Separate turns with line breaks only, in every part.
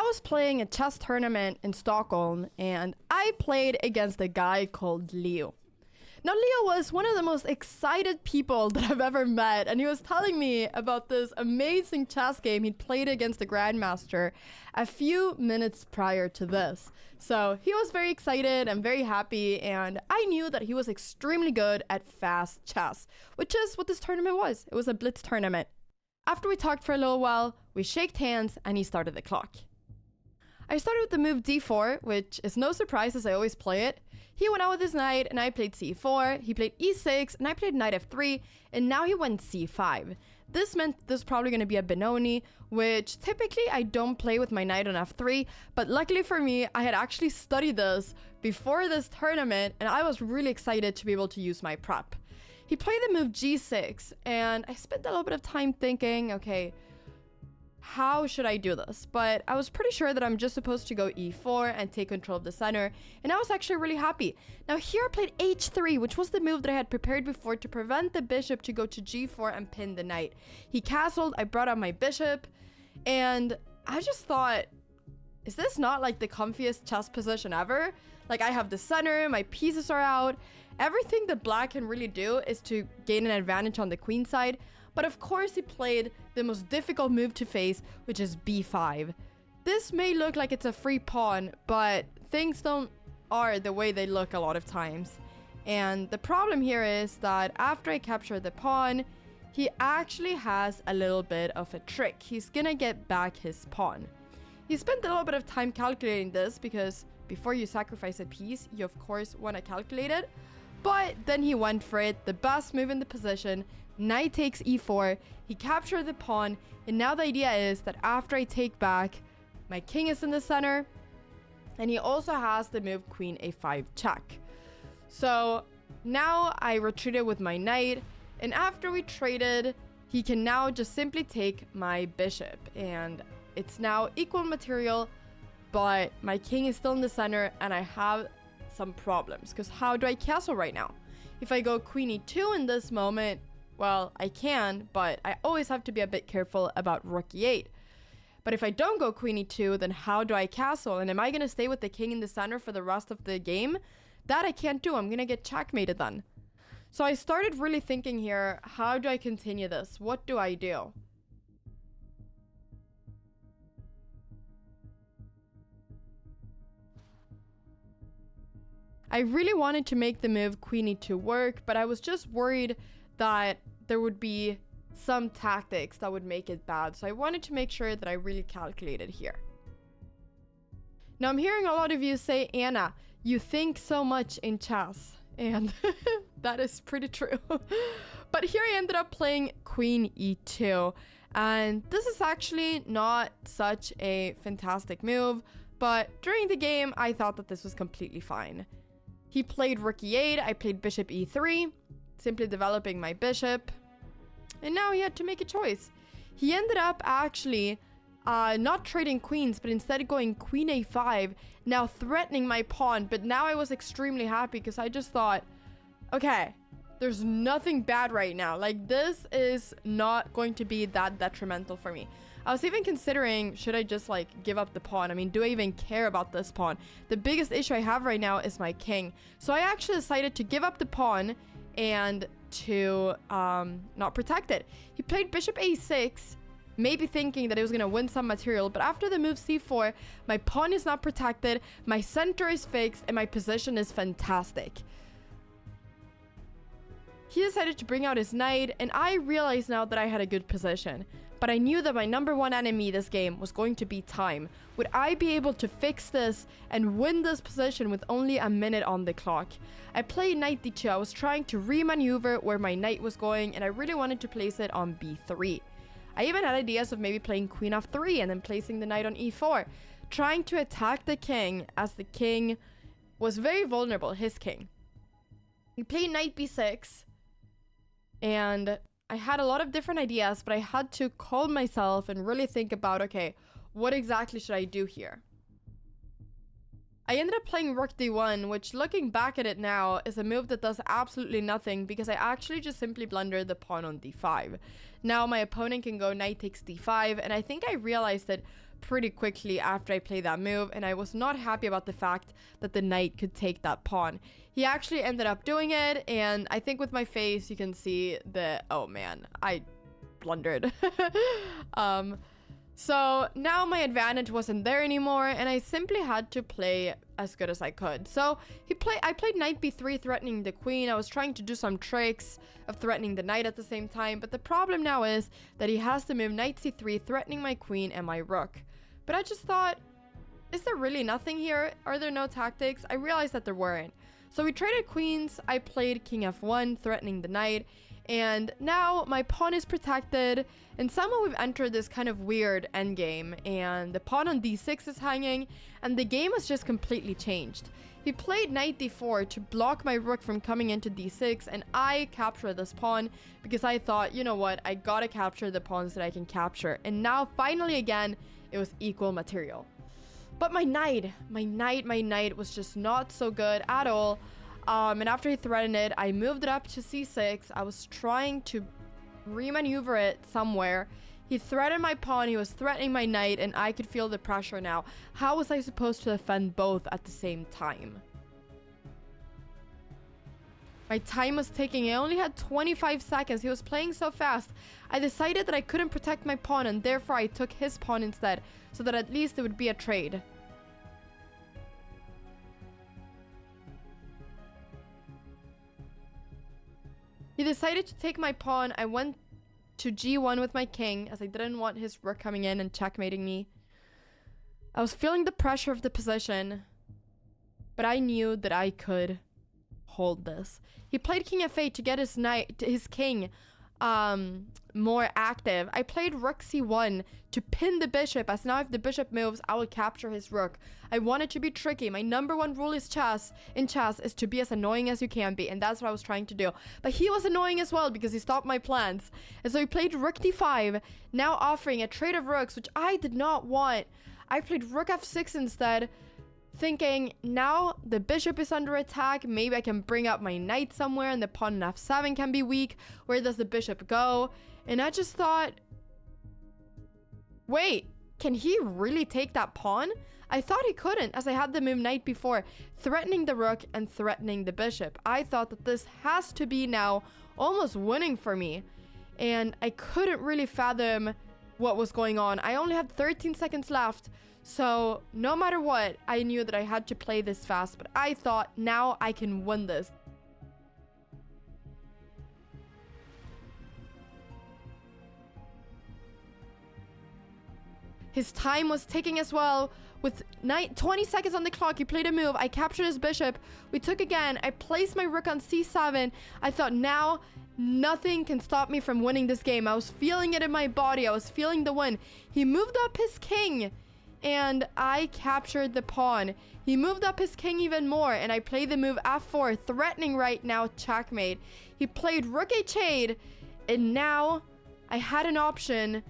was playing a chess tournament in Stockholm, and I played against a guy called Leo. Now, Leo was one of the most excited people that I've ever met, and he was telling me about this amazing chess game he'd played against the Grandmaster a few minutes prior to this. So he was very excited and very happy, and I knew that he was extremely good at fast chess, which is what this tournament was. It was a blitz tournament. After we talked for a little while, we shook hands, and he started the clock. I started with the move d4, which is no surprise as I always play it. He went out with his knight, and I played c4. He played e6, and I played knight f3, and now he went c5. This meant this was probably going to be a Benoni, which typically I don't play with my knight on f3, but luckily for me, I had actually studied this before this tournament, and I was really excited to be able to use my prep. He played the move g6, and I spent a little bit of time thinking, okay, how should I do this? But I was pretty sure that I'm just supposed to go e4 and take control of the center, and I was actually really happy. Now here I played h3, which was the move that I had prepared before to prevent the bishop to go to g4 and pin the knight. He castled, I brought out my bishop, and I just thought, is this not like the comfiest chess position ever? Like, I have the center, my pieces are out. Everything that black can really do is to gain an advantage on the queen side. But of course he played the most difficult move to face, which is b5. This may look like it's a free pawn, but things don't are the way they look a lot of times. And the problem here is that after I capture the pawn, he actually has a little bit of a trick. He's gonna get back his pawn. He spent a little bit of time calculating this because before you sacrifice a piece, you of course want to calculate it. But then he went for it, the best move in the position. Knight takes e4, he captured the pawn, and now the idea is that after I take back, my king is in the center, and he also has the move queen a5 check. So now I retreated with my knight, and after we traded, he can now just simply take my bishop, and it's now equal material, but my king is still in the center, and I have some problems, because how do I castle right now? If I go queen e2 in this moment, well, I can, but I always have to be a bit careful about rook e8. But if I don't go queen e2, then how do I castle? And am I going to stay with the king in the center for the rest of the game? That I can't do. I'm going to get checkmated then. So I started really thinking here, how do I continue this? What do I do? I really wanted to make the move queen e2 work, but I was just worried that there would be some tactics that would make it bad. So I wanted to make sure that I really calculated here. Now I'm hearing a lot of you say, Anna, you think so much in chess. And that is pretty true. But here I ended up playing queen e2. And this is actually not such a fantastic move. But during the game, I thought that this was completely fine. He played rook e8, I played bishop e3, simply developing my bishop. And now he had to make a choice. He ended up actually not trading queens, but instead going queen a5, now threatening my pawn. But now I was extremely happy because I just thought, okay, there's nothing bad right now. Like, this is not going to be that detrimental for me. I was even considering, should I just like give up the pawn? I mean, do I even care about this pawn? The biggest issue I have right now is my king. So I actually decided to give up the pawn and to not protect it. He played bishop a6, maybe thinking that he was going to win some material. But after the move c4, my pawn is not protected, my center is fixed, and my position is fantastic. He decided to bring out his knight, and I realized now that I had a good position. But I knew that my number one enemy this game was going to be time. Would I be able to fix this and win this position with only a minute on the clock? I played knight d2. I was trying to remaneuver where my knight was going, and I really wanted to place it on b3. I even had ideas of maybe playing queen f3 and then placing the knight on e4, trying to attack the king as the king was very vulnerable, his king. He played knight b6, and I had a lot of different ideas, but I had to calm myself and really think about, okay, what exactly should I do here? I ended up playing rook d1, which looking back at it now is a move that does absolutely nothing because I actually just simply blundered the pawn on d5. Now my opponent can go knight takes d5, and I think I realized it pretty quickly after I played that move, and I was not happy about the fact that the knight could take that pawn. He actually ended up doing it, and I think with my face you can see that, oh man, I blundered. So now my advantage wasn't there anymore, and I simply had to play as good as I could. So I played knight b3, threatening the queen. I was trying to do some tricks of threatening the knight at the same time, but the problem now is that he has to move knight c3, threatening my queen and my rook. But I just thought, is there really nothing here? Are there no tactics? I realized that there weren't. So we traded queens. I played king f1, threatening the knight. And now my pawn is protected, and somehow we've entered this kind of weird endgame, and the pawn on d6 is hanging, and the game has just completely changed. He played knight d4 to block my rook from coming into d6, and I captured this pawn because I thought, you know what, I gotta capture the pawns that I can capture. And now finally again, it was equal material. But my knight was just not so good at all. And after he threatened it, I moved it up to c6. I was trying to remaneuver it somewhere. He threatened my pawn, he was threatening my knight, and I could feel the pressure now. How was I supposed to defend both at the same time? My time was ticking. I only had 25 seconds. He was playing so fast. I decided that I couldn't protect my pawn, and therefore I took his pawn instead, so that at least it would be a trade. He decided to take my pawn. I went to g1 with my king, as I didn't want his rook coming in and checkmating me. I was feeling the pressure of the position, but I knew that I could hold this. He played king f8 to get his king more active. I played rook c1 to pin the bishop, as now if the bishop moves, I will capture his rook. I wanted to be tricky. My number one rule is in chess is to be as annoying as you can be, and that's what I was trying to do. But he was annoying as well because he stopped my plans. And so he played rook d5, now offering a trade of rooks, which I did not want. I played rook f6 instead, thinking now the bishop is under attack. Maybe I can bring up my knight somewhere and the pawn on f7 can be weak. Where does the bishop go? And I just thought, wait, can he really take that pawn? I thought he couldn't, as I had the move knight before, threatening the rook and threatening the bishop. I thought that this has to be now almost winning for me, and I couldn't really fathom what was going on. I only had 13 seconds left, so no matter what, I knew that I had to play this fast, but I thought now I can win this. His time was ticking as well. With 20 seconds on the clock, he played a move. I captured his bishop. We took again. I placed my rook on c7. I thought now nothing can stop me from winning this game. I was feeling it in my body. I was feeling the win. He moved up his king, and I captured the pawn. He moved up his king even more, and I played the move f4, threatening right now checkmate. He played rook h8, and now I had an option.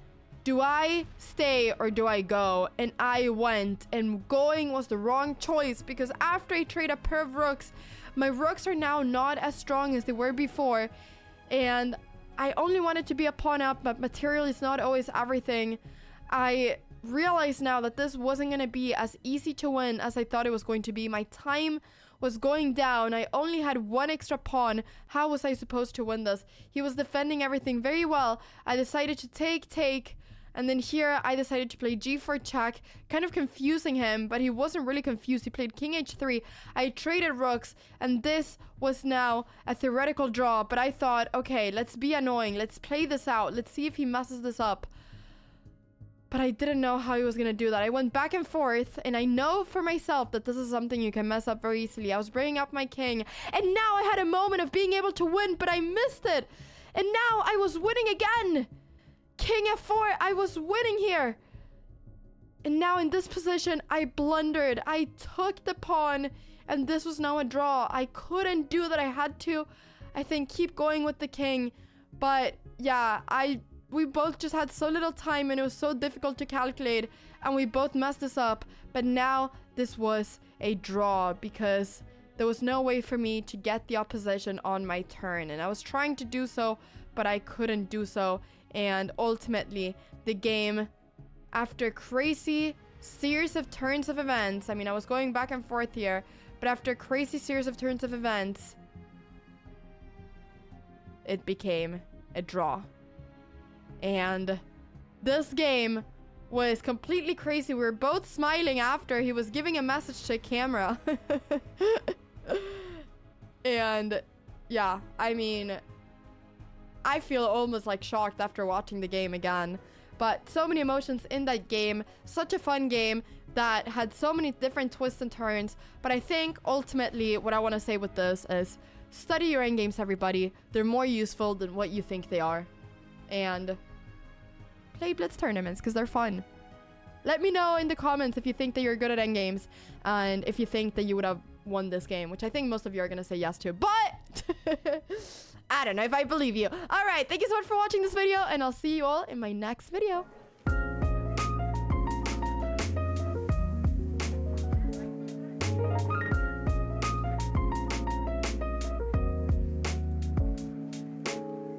Do I stay or do I go? And I went, and going was the wrong choice because after I trade a pair of rooks, my rooks are now not as strong as they were before, and I only wanted to be a pawn up, but material is not always everything. I realize now that this wasn't going to be as easy to win as I thought it was going to be. My time was going down. I only had one extra pawn. How was I supposed to win this? He was defending everything very well. I decided to take, and then here I decided to play g4 check, kind of confusing him, but he wasn't really confused. He played king h3. I traded rooks, and this was now a theoretical draw, but I thought, okay, let's be annoying. Let's play this out. Let's see if he messes this up. But I didn't know how he was going to do that. I went back and forth, and I know for myself that this is something you can mess up very easily. I was bringing up my king, and now I had a moment of being able to win, but I missed it. And now I was winning again. King f4, I was winning here. And now in this position, I blundered. I took the pawn, and this was now a draw. I couldn't do that. I had to, I think, keep going with the king. But yeah, I we both just had so little time and it was so difficult to calculate, and we both messed this up. But now this was a draw because there was no way for me to get the opposition on my turn, and I was trying to do so, but I couldn't do so. And ultimately the game, after crazy series of turns of events, I mean, I was going back and forth here, but after a crazy series of turns of events, it became a draw. And this game was completely crazy. We were both smiling after he was giving a message to camera. And yeah, I mean, I feel almost like shocked after watching the game again. But so many emotions in that game. Such a fun game that had so many different twists and turns. But I think ultimately what I want to say with this is study your endgames, everybody. They're more useful than what you think they are. And play blitz tournaments because they're fun. Let me know in the comments if you think that you're good at endgames and if you think that you would have won this game, which I think most of you are going to say yes to. But I don't know if I believe you. All right, thank you so much for watching this video, and I'll see you all in my next video.